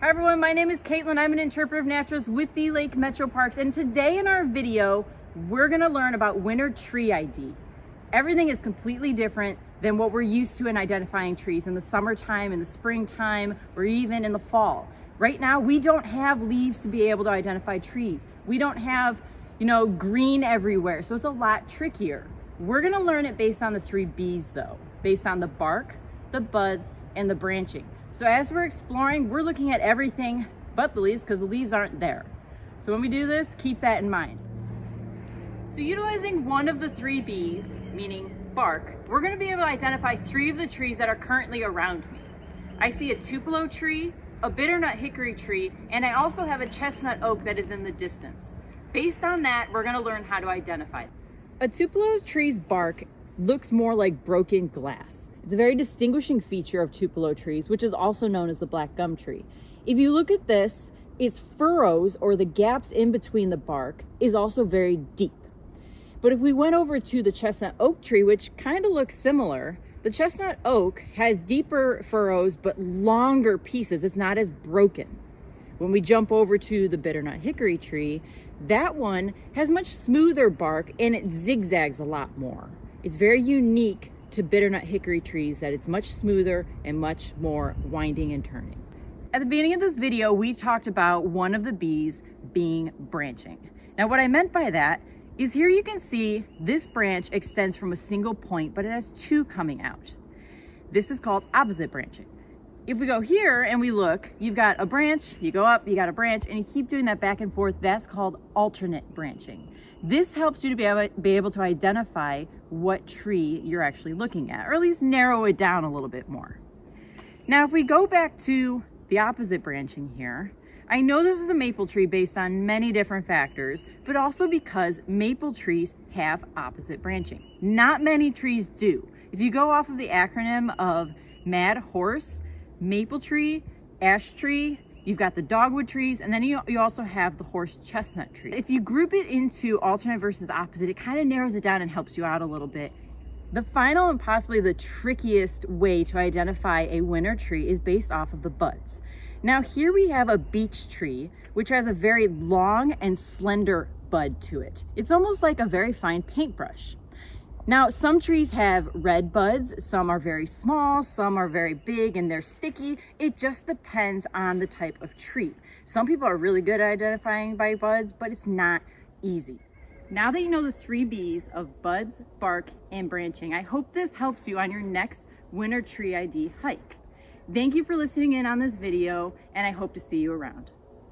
Hi everyone, my name is Caitlin. I'm an interpreter of naturals with the Lake Metro Parks, and today in our video, we're gonna learn about winter tree ID. Everything is completely different than what we're used to in identifying trees in the summertime, in the springtime, or even in the fall. Right now, we don't have leaves to be able to identify trees. We don't have, green everywhere, so it's a lot trickier. We're gonna learn it based on the 3 B's though, based on the bark, the buds, and the branching. So as we're exploring, we're looking at everything but the leaves because the leaves aren't there. So when we do this, keep that in mind. So utilizing one of the 3 B's, meaning bark, we're gonna be able to identify 3 of the trees that are currently around me. I see a Tupelo tree, a bitternut hickory tree, and I also have a chestnut oak that is in the distance. Based on that, we're gonna learn how to identify them. A Tupelo tree's bark looks more like broken glass. It's a very distinguishing feature of Tupelo trees, which is also known as the black gum tree. If you look at this, its furrows, or the gaps in between the bark, is also very deep. But if we went over to the chestnut oak tree, which kind of looks similar, the chestnut oak has deeper furrows but longer pieces. It's not as broken. When we jump over to the bitternut hickory tree, that one has much smoother bark and it zigzags a lot more. It's very unique to bitternut hickory trees that it's much smoother and much more winding and turning. At the beginning of this video, we talked about one of the B's being branching. Now what I meant by that is here you can see this branch extends from a single point, but it has 2 coming out. This is called opposite branching. If we go here and we look, you've got a branch, you go up, you got a branch, and you keep doing that back and forth. That's called alternate branching. This helps you to be able to identify what tree you're actually looking at, or at least narrow it down a little bit more. Now, if we go back to the opposite branching here, I know this is a maple tree based on many different factors, but also because maple trees have opposite branching. Not many trees do. If you go off of the acronym of MAD horse, maple tree, ash tree, you've got the dogwood trees, and then you also have the horse chestnut tree. If you group it into alternate versus opposite, it kind of narrows it down and helps you out a little bit. The final and possibly the trickiest way to identify a winter tree is based off of the buds. Now here we have a beech tree, which has a very long and slender bud to it. It's almost like a very fine paintbrush. Now, some trees have red buds, some are very small, some are very big and they're sticky. It just depends on the type of tree. Some people are really good at identifying by buds, but it's not easy. Now that you know the 3 B's of buds, bark, and branching, I hope this helps you on your next winter tree ID hike. Thank you for listening in on this video, and I hope to see you around.